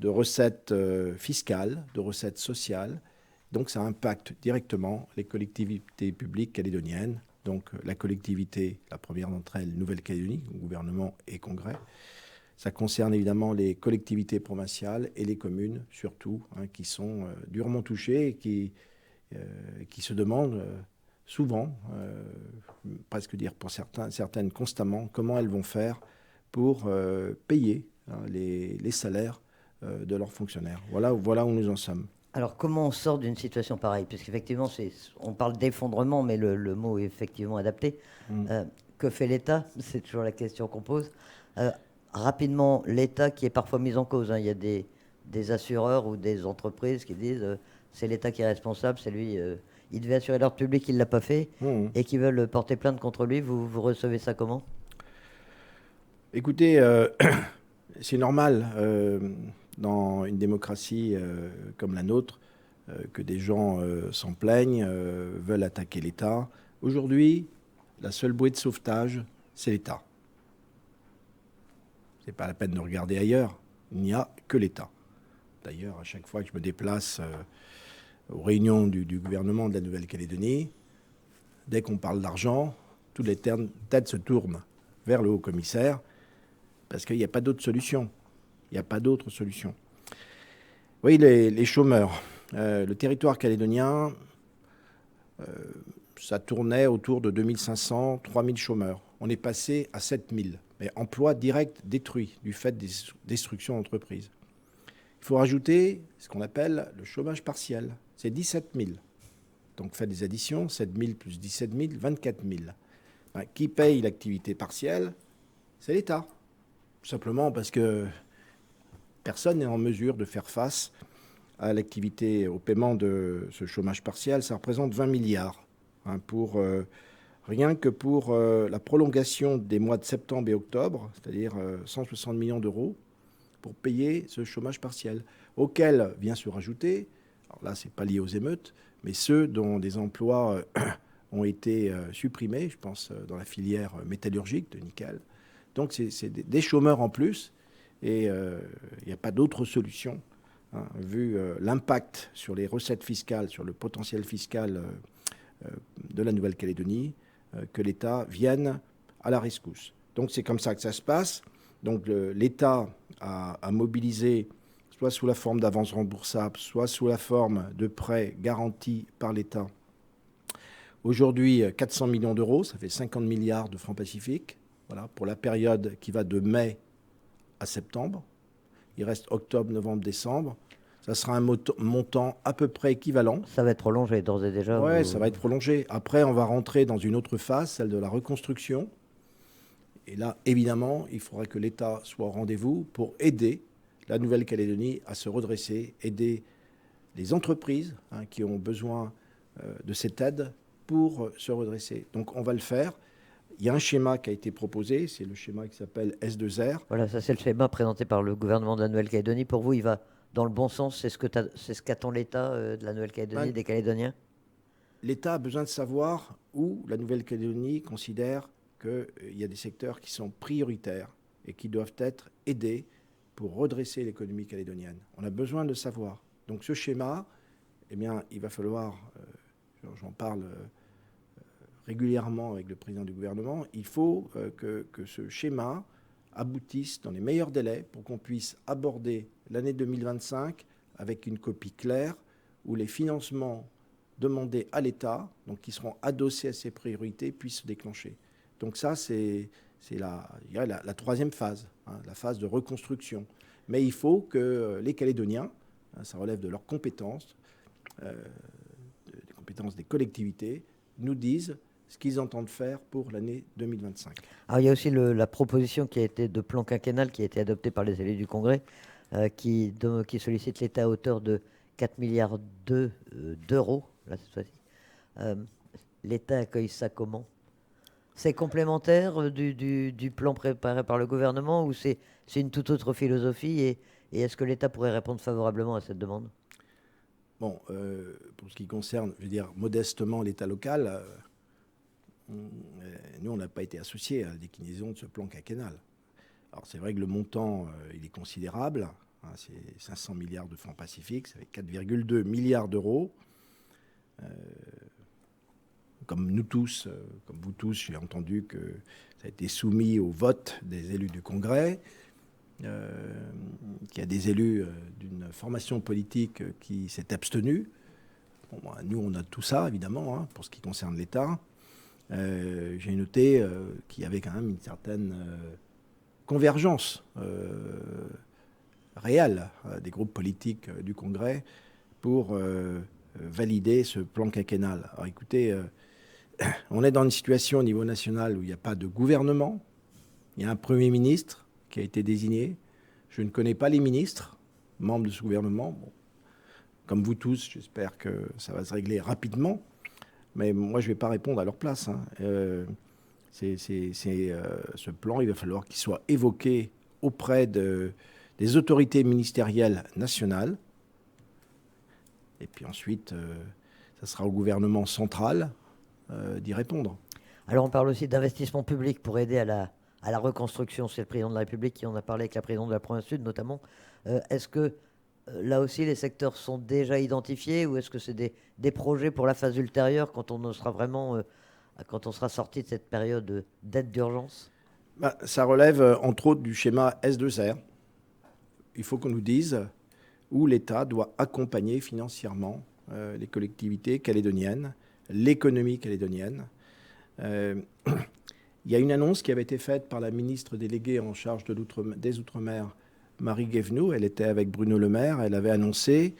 de recettes fiscales, de recettes sociales. Donc, ça impacte directement les collectivités publiques calédoniennes. Donc la collectivité, la première d'entre elles, Nouvelle-Calédonie, gouvernement et congrès. Ça concerne évidemment les collectivités provinciales et les communes, surtout, qui sont durement touchées et qui se demandent souvent, presque dire pour certaines constamment, comment elles vont faire pour payer les salaires de leurs fonctionnaires. Voilà où nous en sommes. Alors, comment on sort d'une situation pareille? Puisqu'effectivement, on parle d'effondrement, mais le mot est effectivement adapté. Que fait l'État? C'est toujours la question qu'on pose. Rapidement, l'État qui est parfois mis en cause. Il y a des assureurs ou des entreprises qui disent c'est l'État qui est responsable, c'est lui. Il devait assurer l'ordre public, il ne l'a pas fait, et qui veulent porter plainte contre lui. Vous recevez ça comment? Écoutez, c'est normal dans une démocratie comme la nôtre que des gens s'en plaignent, veulent attaquer l'État. Aujourd'hui, la seule bouée de sauvetage, c'est l'État. Ce n'est pas la peine de regarder ailleurs. Il n'y a que l'État. D'ailleurs, à chaque fois que je me déplace aux réunions du gouvernement de la Nouvelle-Calédonie, dès qu'on parle d'argent, toutes les têtes se tournent vers le haut-commissaire parce qu'il n'y a pas d'autre solution. Il n'y a pas d'autre solution. Oui, les chômeurs. Le territoire calédonien, ça tournait autour de 2500, 3000 chômeurs. On est passé à 7000. Mais emploi direct détruit du fait des destructions d'entreprises. Il faut rajouter ce qu'on appelle le chômage partiel. C'est 17 000. Donc faites des additions, 7 000 plus 17 000, 24 000. qui paye l'activité partielle? C'est l'État. Tout simplement parce que personne n'est en mesure de faire face à l'activité, au paiement de ce chômage partiel. Ça représente 20 milliards rien que pour la prolongation des mois de septembre et octobre, c'est-à-dire 160 millions d'euros pour payer ce chômage partiel, auquel vient se rajouter, alors là, ce n'est pas lié aux émeutes, mais ceux dont des emplois ont été supprimés, je pense dans la filière métallurgique de nickel. Donc, c'est des chômeurs en plus, et il n'y a pas d'autre solution, vu l'impact sur les recettes fiscales, sur le potentiel fiscal de la Nouvelle-Calédonie, que l'État vienne à la rescousse. Donc, c'est comme ça que ça se passe. Donc, l'État a mobilisé, soit sous la forme d'avances remboursables, soit sous la forme de prêts garantis par l'État. Aujourd'hui, 400 millions d'euros, ça fait 50 milliards de francs pacifiques, voilà, pour la période qui va de mai à septembre. Il reste octobre, novembre, décembre. Ça sera un montant à peu près équivalent. Ça va être prolongé d'ores et déjà. Oui, ça va être prolongé. Après, on va rentrer dans une autre phase, celle de la reconstruction. Et là, évidemment, il faudra que l'État soit au rendez-vous pour aider la Nouvelle-Calédonie à se redresser, aider les entreprises qui ont besoin de cette aide pour se redresser. Donc, on va le faire. Il y a un schéma qui a été proposé, c'est le schéma qui s'appelle S2R. Voilà, ça c'est le schéma présenté par le gouvernement de la Nouvelle-Calédonie. Pour vous, il va dans le bon sens? C'est ce qu'attend l'État de la Nouvelle-Calédonie, des Calédoniens? L'État a besoin de savoir où la Nouvelle-Calédonie considère qu'il y a des secteurs qui sont prioritaires et qui doivent être aidés pour redresser l'économie calédonienne. On a besoin de savoir. Donc ce schéma, eh bien, il va falloir, j'en parle régulièrement avec le président du gouvernement, il faut que ce schéma aboutisse dans les meilleurs délais pour qu'on puisse aborder l'année 2025 avec une copie claire où les financements demandés à l'État, donc qui seront adossés à ces priorités, puissent se déclencher. Donc ça, c'est la troisième phase, la phase de reconstruction. Mais il faut que les Calédoniens, ça relève de leurs compétences, des compétences des collectivités, nous disent ce qu'ils entendent faire pour l'année 2025. Alors, il y a aussi la proposition qui a été de plan quinquennal qui a été adoptée par les élus du Congrès, qui sollicite l'État à hauteur de 4 milliards d'euros, là, cette fois-ci. L'État accueille ça comment? C'est complémentaire du plan préparé par le gouvernement ou c'est une toute autre philosophie et est-ce que l'État pourrait répondre favorablement à cette demande? Bon, pour ce qui concerne, je veux dire, modestement l'État local, nous, on n'a pas été associés à la déclinaison de ce plan quinquennal. Alors, c'est vrai que le montant, il est considérable. C'est 500 milliards de francs pacifiques, ça fait 4,2 milliards d'euros. Comme nous tous, comme vous tous, j'ai entendu que ça a été soumis au vote des élus du Congrès, qu'il y a des élus d'une formation politique qui s'est abstenue. Bon, nous, on a tout ça, évidemment, pour ce qui concerne l'État. J'ai noté qu'il y avait quand même une certaine convergence réelle des groupes politiques du Congrès pour valider ce plan quinquennal. Alors écoutez, on est dans une situation au niveau national où il n'y a pas de gouvernement. Il y a un Premier ministre qui a été désigné. Je ne connais pas les ministres, membres de ce gouvernement. Bon, comme vous tous, j'espère que ça va se régler rapidement. Mais moi, je ne vais pas répondre à leur place. Ce plan, il va falloir qu'il soit évoqué auprès des autorités ministérielles nationales. Et puis ensuite, ça sera au gouvernement central d'y répondre. Alors, on parle aussi d'investissement public pour aider à la reconstruction. C'est le président de la République qui en a parlé avec la présidente de la province sud, notamment. Est-ce que là aussi, les secteurs sont déjà identifiés ou est-ce que c'est des projets pour la phase ultérieure quand on sera vraiment, quand on sera sorti de cette période d'aide d'urgence? Ça relève entre autres du schéma S2R. Il faut qu'on nous dise où l'État doit accompagner financièrement les collectivités calédoniennes, l'économie calédonienne. Il y a une annonce qui avait été faite par la ministre déléguée en charge des Outre-mer, Marie Guévenoux. Elle était avec Bruno Le Maire. Elle avait annoncé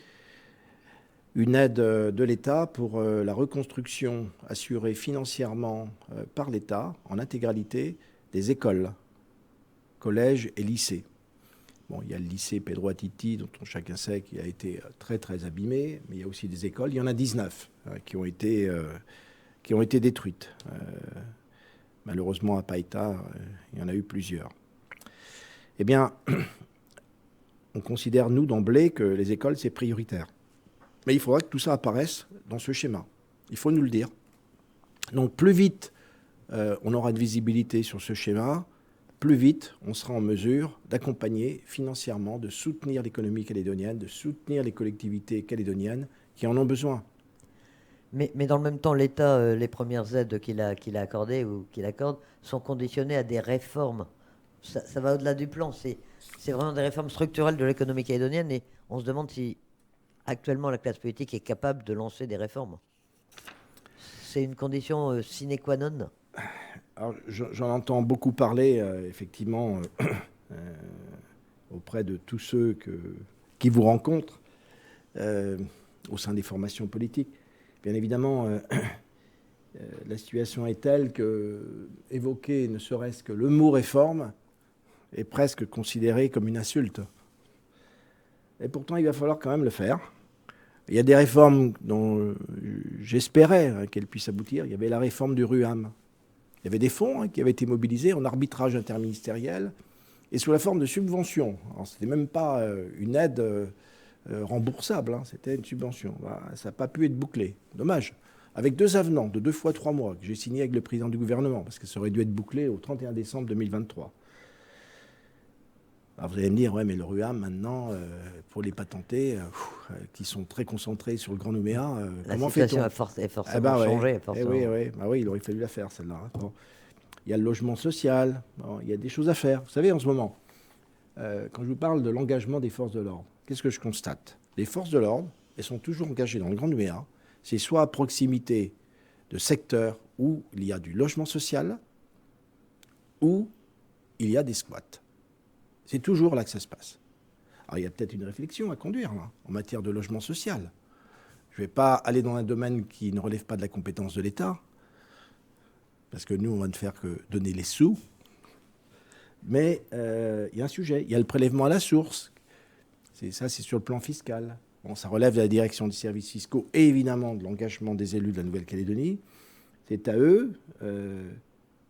une aide de l'État pour la reconstruction assurée financièrement par l'État en intégralité des écoles, collèges et lycées. Bon, il y a le lycée Pedro Attiti, dont chacun sait qu'il a été très très abîmé, mais il y a aussi des écoles. Il y en a 19 qui ont été détruites. Malheureusement, à Païta, il y en a eu plusieurs. Eh bien, on considère, nous, d'emblée, que les écoles, c'est prioritaire. Mais il faudra que tout ça apparaisse dans ce schéma. Il faut nous le dire. Donc, plus vite on aura de visibilité sur ce schéma, plus vite on sera en mesure d'accompagner financièrement, de soutenir l'économie calédonienne, de soutenir les collectivités calédoniennes qui en ont besoin. Mais dans le même temps, l'État, les premières aides qu'il a accordées ou qu'il accorde sont conditionnées à des réformes. Ça va au-delà du plan. C'est vraiment des réformes structurelles de l'économie calédonienne et on se demande si actuellement la classe politique est capable de lancer des réformes. C'est une condition sine qua non. Alors, j'en entends beaucoup parler, effectivement, auprès de tous ceux qui vous rencontrent au sein des formations politiques. Bien évidemment, la situation est telle que évoquer ne serait-ce que le mot réforme est presque considéré comme une insulte. Et pourtant, il va falloir quand même le faire. Il y a des réformes dont j'espérais qu'elles puissent aboutir. Il y avait la réforme du RUAM. Il y avait des fonds qui avaient été mobilisés en arbitrage interministériel et sous la forme de subventions. Alors, ce n'était même pas une aide remboursable, c'était une subvention. Voilà, ça n'a pas pu être bouclé. Dommage. Avec 2 avenants de 2 fois 3 mois que j'ai signés avec le président du gouvernement, parce que ça aurait dû être bouclé au 31 décembre 2023. Alors vous allez me dire, ouais, mais le RUAM, maintenant, pour les patentés, qui sont très concentrés sur le Grand Nouméa, comment fait-on ? La situation est forcément changée. Oui, il aurait fallu la faire, celle-là. Bon. Il y a le logement social, bon, il y a des choses à faire. Vous savez, en ce moment, quand je vous parle de l'engagement des forces de l'ordre, qu'est-ce que je constate ? Les forces de l'ordre, elles sont toujours engagées dans le Grand Nouméa. C'est soit à proximité de secteurs où il y a du logement social, ou il y a des squats. C'est toujours là que ça se passe. Alors, il y a peut-être une réflexion à conduire là, en matière de logement social. Je ne vais pas aller dans un domaine qui ne relève pas de la compétence de l'État, parce que nous, on va ne faire que donner les sous. Mais il y a un sujet. Il y a le prélèvement à la source. C'est sur le plan fiscal. Bon, ça relève de la direction des services fiscaux et évidemment de l'engagement des élus de la Nouvelle-Calédonie. C'est à eux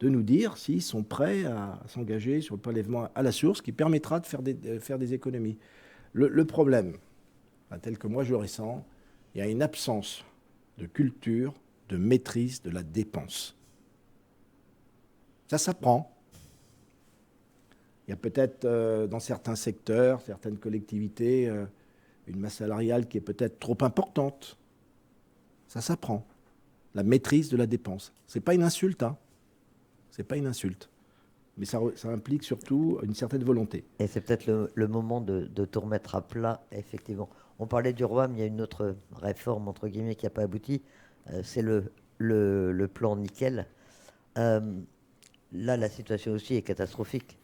de nous dire s'ils sont prêts à s'engager sur le prélèvement à la source qui permettra de faire des économies. Le problème, tel que moi je le ressens, il y a une absence de culture, de maîtrise de la dépense. Ça s'apprend. Il y a peut-être dans certains secteurs, certaines collectivités, une masse salariale qui est peut-être trop importante. Ça s'apprend. La maîtrise de la dépense. Ce n'est pas une insulte, C'est pas une insulte. Mais ça implique surtout une certaine volonté. Et c'est peut-être le moment de tout remettre à plat, effectivement. On parlait du ROAM, il y a une autre réforme, entre guillemets, qui n'a pas abouti. C'est le plan nickel. Là, la situation aussi est catastrophique.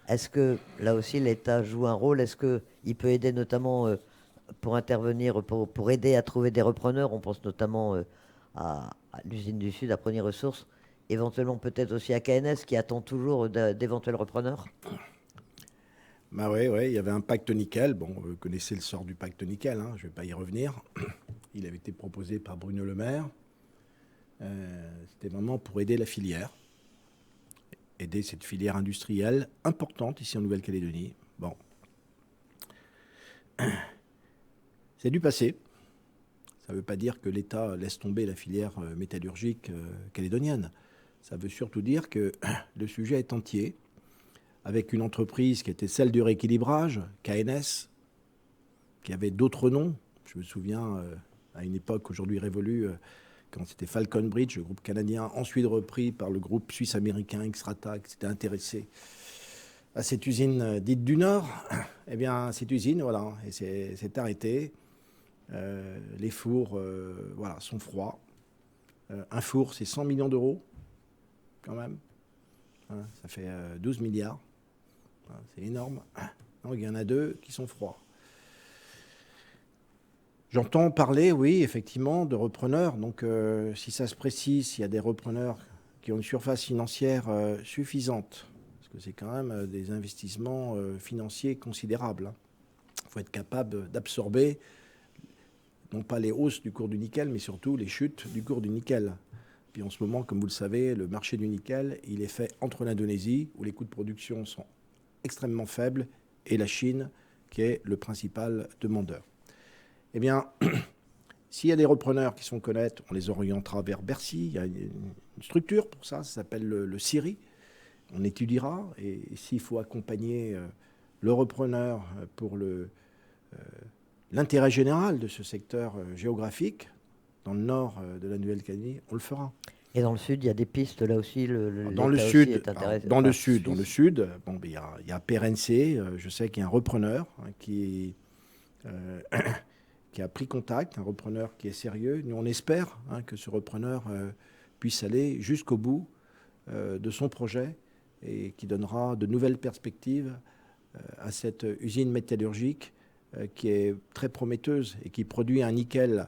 Est-ce que, là aussi, l'État joue un rôle? Est-ce qu'il peut aider notamment pour intervenir, pour aider à trouver des repreneurs? On pense notamment à l'usine du Sud, à Prony Ressources. Éventuellement peut-être aussi à KNS qui attend toujours d'éventuels repreneurs. Bah oui, il y avait un pacte nickel. Bon, vous connaissez le sort du pacte nickel, je ne vais pas y revenir. Il avait été proposé par Bruno Le Maire. C'était vraiment pour aider la filière. Aider cette filière industrielle importante ici en Nouvelle-Calédonie. Bon. C'est du passé. Ça ne veut pas dire que l'État laisse tomber la filière métallurgique calédonienne. Ça veut surtout dire que le sujet est entier, avec une entreprise qui était celle du rééquilibrage, KNS, qui avait d'autres noms. Je me souviens, à une époque aujourd'hui révolue, quand c'était Falcon Bridge, le groupe canadien, ensuite repris par le groupe suisse-américain Xstrata, qui s'était intéressé à cette usine dite du Nord. Eh bien, cette usine, voilà, et c'est arrêté. Les fours, sont froids. Un four, c'est 100 millions d'euros. Quand même. Ça fait 12 milliards. C'est énorme. Donc il y en a 2 qui sont froids. J'entends parler, oui, effectivement, de repreneurs. Donc, si ça se précise, s'il y a des repreneurs qui ont une surface financière suffisante, parce que c'est quand même des investissements financiers considérables. Il faut être capable d'absorber, non pas les hausses du cours du nickel, mais surtout les chutes du cours du nickel. Puis en ce moment, comme vous le savez, le marché du nickel, il est fait entre l'Indonésie, où les coûts de production sont extrêmement faibles, et la Chine, qui est le principal demandeur. Eh bien, s'il y a des repreneurs qui sont connaître, on les orientera vers Bercy. Il y a une structure pour ça, ça s'appelle le CIRI. On étudiera, et s'il faut accompagner le repreneur pour l'intérêt général de ce secteur géographique, dans le nord de la Nouvelle-Calédonie, on le fera. Et dans le sud, il y a des pistes, là aussi, Dans le l'État aussi sud, est intéressé. dans Enfin, le sud, suisse. bon, il y a PRNC, je sais qu'il y a un repreneur qui a pris contact, un repreneur qui est sérieux. Nous, on espère que ce repreneur puisse aller jusqu'au bout de son projet et qui donnera de nouvelles perspectives à cette usine métallurgique qui est très prometteuse et qui produit un nickel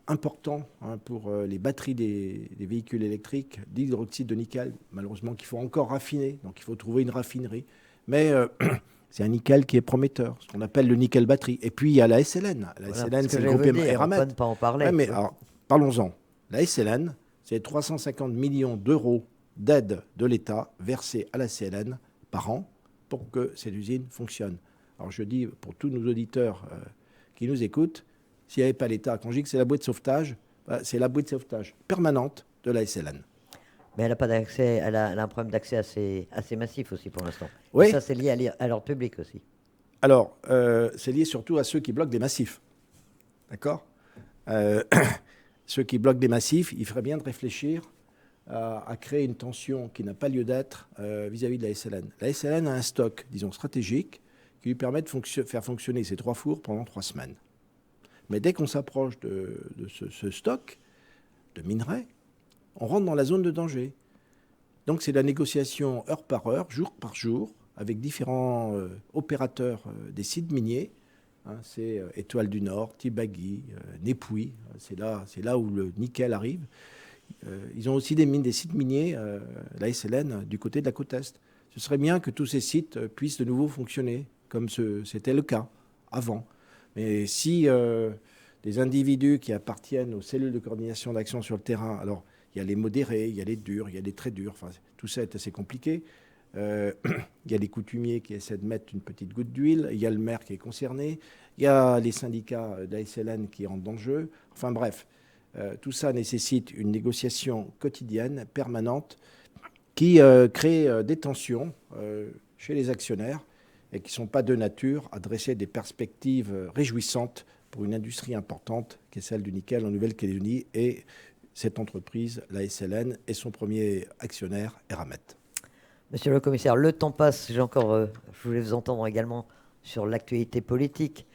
important pour les batteries des véhicules électriques, d'hydroxyde de nickel, malheureusement qu'il faut encore raffiner, donc il faut trouver une raffinerie. Mais c'est un nickel qui est prometteur, ce qu'on appelle le nickel batterie. Et puis il y a la SLN. La Voilà, SLN, c'est le groupe Eramet. On ne peut pas en parler. Ouais, mais alors, parlons-en. La SLN, c'est 350 millions d'euros d'aide de l'État versée à la SLN par an pour que cette usine fonctionne. Alors je dis pour tous nos auditeurs qui nous écoutent, s'il n'y avait pas l'État, quand je dis que c'est la bouée de sauvetage, c'est la bouée de sauvetage permanente de la SLN. Mais elle n'a pas d'accès, elle a un problème d'accès assez massif aussi pour l'instant. Oui. Et ça, c'est lié à l'ordre public aussi. Alors, c'est lié surtout à ceux qui bloquent des massifs. D'accord Ceux qui bloquent des massifs, il ferait bien de réfléchir à créer une tension qui n'a pas lieu d'être vis-à-vis de la SLN. La SLN a un stock, disons, stratégique qui lui permet de faire fonctionner ces 3 fours pendant 3 semaines. Mais dès qu'on s'approche de ce stock de minerais, on rentre dans la zone de danger. Donc c'est la négociation heure par heure, jour par jour, avec différents opérateurs des sites miniers. C'est Étoile du Nord, Tibagi, Népouy, c'est là où le nickel arrive. Ils ont aussi des sites miniers, la SLN, du côté de la côte Est. Ce serait bien que tous ces sites puissent de nouveau fonctionner, comme c'était le cas avant. Mais si des individus qui appartiennent aux cellules de coordination d'action sur le terrain, alors il y a les modérés, il y a les durs, il y a les très durs, enfin, tout ça est assez compliqué. Il y a les coutumiers qui essaient de mettre une petite goutte d'huile, il y a le maire qui est concerné, il y a les syndicats de la SLN qui rentrent dans le jeu. Enfin bref, tout ça nécessite une négociation quotidienne, permanente, qui crée des tensions chez les actionnaires et qui ne sont pas de nature à dresser des perspectives réjouissantes pour une industrie importante qui est celle du nickel en Nouvelle-Calédonie. Et cette entreprise, la SLN, et son premier actionnaire, Eramet. Monsieur le commissaire, le temps passe. Je voulais vous entendre également sur l'actualité politique.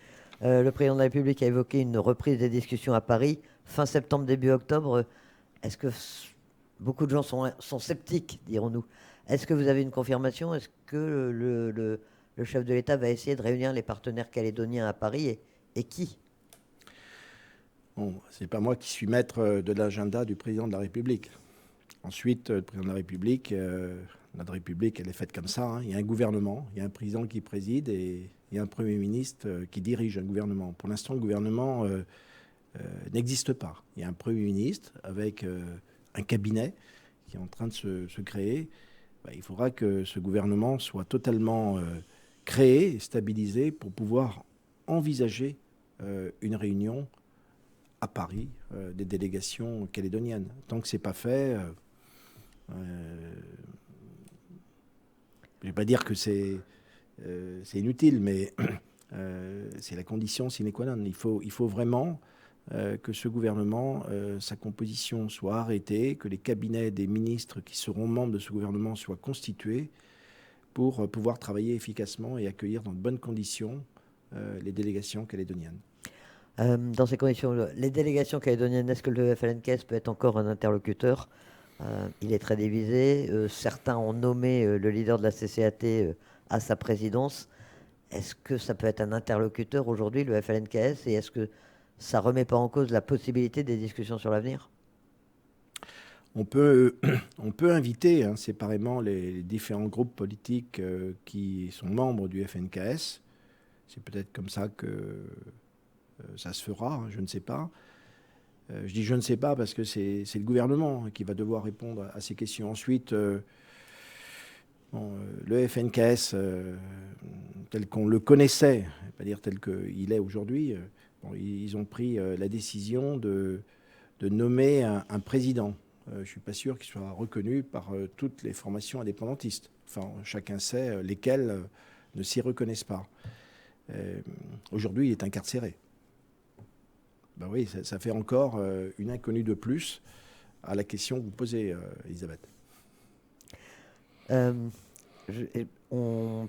Le président de la République a évoqué une reprise des discussions à Paris fin septembre, début octobre. Est-ce que beaucoup de gens sont sceptiques, dirons-nous? Est-ce que vous avez une confirmation? Est-ce que le chef de l'État va essayer de réunir les partenaires calédoniens à Paris et qui? Bon, ce n'est pas moi qui suis maître de l'agenda du président de la République. Ensuite, le président de la République, notre République, elle est faite comme ça. Il y a un gouvernement, il y a un président qui préside et il y a un Premier ministre qui dirige un gouvernement. Pour l'instant, le gouvernement n'existe pas. Il y a un Premier ministre avec un cabinet qui est en train de se créer. Il faudra que ce gouvernement soit totalement créé et stabilisé pour pouvoir envisager une réunion à Paris des délégations calédoniennes. Tant que ce n'est pas fait, je ne vais pas dire que c'est inutile, mais c'est la condition sine qua non. Il faut vraiment que ce gouvernement, sa composition soit arrêtée, que les cabinets des ministres qui seront membres de ce gouvernement soient constitués pour pouvoir travailler efficacement et accueillir dans de bonnes conditions les délégations calédoniennes. Dans ces conditions, les délégations calédoniennes, est-ce que le FLNKS peut être encore un interlocuteur? Il est très divisé. Certains ont nommé le leader de la CCAT à sa présidence. Est-ce que ça peut être un interlocuteur aujourd'hui, le FLNKS? Et est-ce que ça ne remet pas en cause la possibilité des discussions sur l'avenir? On peut, on peut inviter séparément les différents groupes politiques qui sont membres du FNKS. C'est peut-être comme ça que ça se fera, je ne sais pas. Je dis je ne sais pas parce que c'est le gouvernement qui va devoir répondre à ces questions. Ensuite, le FNKS, tel qu'on le connaissait, pas dire tel qu'il est aujourd'hui, ils ont pris la décision de nommer un président. Je ne suis pas sûr qu'il soit reconnu par toutes les formations indépendantistes. Enfin, chacun sait lesquelles ne s'y reconnaissent pas. Aujourd'hui, il est incarcéré. Ben oui, ça fait encore une inconnue de plus à la question que vous posez, Elisabeth.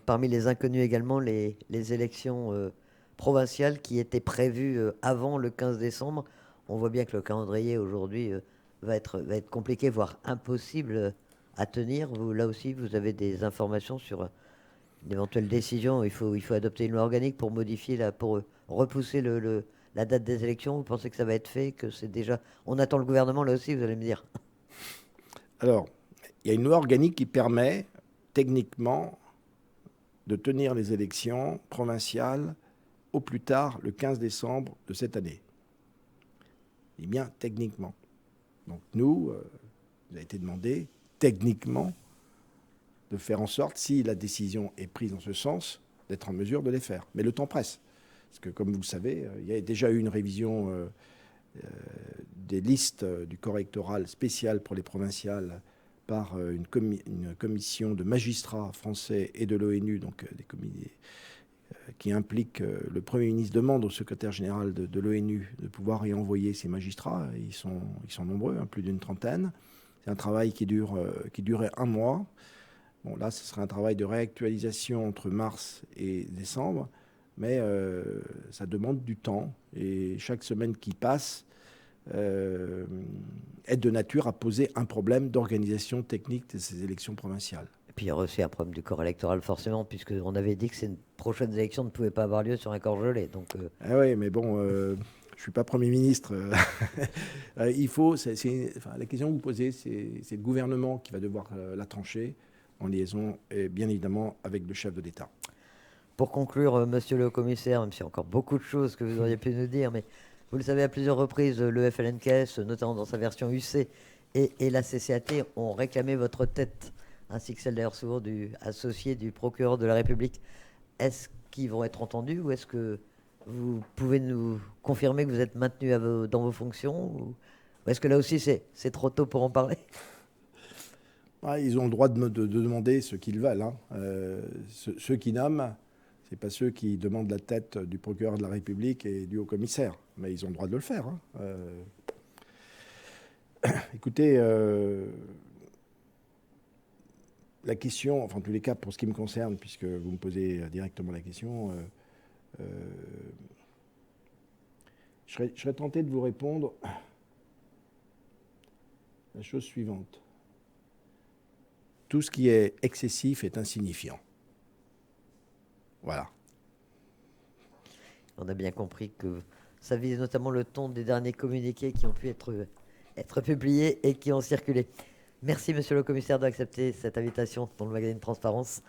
Parmi les inconnus également, les élections provinciales qui étaient prévues avant le 15 décembre. On voit bien que le calendrier aujourd'hui va être compliqué, voire impossible à tenir. Vous, là aussi, vous avez des informations sur une éventuelle décision. Il faut adopter une loi organique pour modifier, pour repousser la date des élections. Vous pensez que ça va être fait, que c'est déjà... On attend le gouvernement, là aussi, vous allez me dire. Alors, il y a une loi organique qui permet techniquement de tenir les élections provinciales au plus tard le 15 décembre de cette année. Eh bien, techniquement. Donc nous, il a été demandé techniquement de faire en sorte, si la décision est prise en ce sens, d'être en mesure de les faire. Mais le temps presse. Parce que, comme vous le savez, il y a déjà eu une révision des listes du corps électoral spécial pour les provinciales par une commission de magistrats français et de l'ONU, donc des comités qui impliquent le Premier ministre demande au secrétaire général de l'ONU de pouvoir y envoyer ses magistrats. Ils sont nombreux, plus d'une trentaine. C'est un travail qui durait un mois. Bon, là, ce sera un travail de réactualisation entre mars et décembre, mais ça demande du temps. Et chaque semaine qui passe est de nature à poser un problème d'organisation technique de ces élections provinciales. Et puis il y aura aussi un problème du corps électoral, forcément, puisqu'on avait dit que ces prochaines élections ne pouvaient pas avoir lieu sur un corps gelé. Donc, Ah oui, mais bon, je ne suis pas Premier ministre. Il faut, la question que vous posez, c'est le gouvernement qui va devoir la trancher en liaison, et bien évidemment, avec le chef de l'État. Pour conclure, monsieur le commissaire, même s'il y a encore beaucoup de choses que vous auriez pu nous dire, mais vous le savez, à plusieurs reprises, le FLNKS, notamment dans sa version UC, et la CCAT ont réclamé votre tête, ainsi que celle d'ailleurs souvent du associé du procureur de la République. Est-ce qu'ils vont être entendus ou est-ce que vous pouvez nous confirmer que vous êtes maintenu dans vos fonctions ou est-ce que là aussi c'est trop tôt pour en parler? Ils ont le droit de demander ce qu'ils veulent. Ceux qui nomment, ce n'est pas ceux qui demandent la tête du procureur de la République et du haut-commissaire. Mais ils ont le droit de le faire. Écoutez, la question, enfin en tous les cas pour ce qui me concerne, puisque vous me posez directement la question, je serais tenté de vous répondre la chose suivante. Tout ce qui est excessif est insignifiant. Voilà. On a bien compris que ça vise notamment le ton des derniers communiqués qui ont pu être publiés et qui ont circulé. Merci, monsieur le commissaire, d'accepter cette invitation dans le magazine Transparence.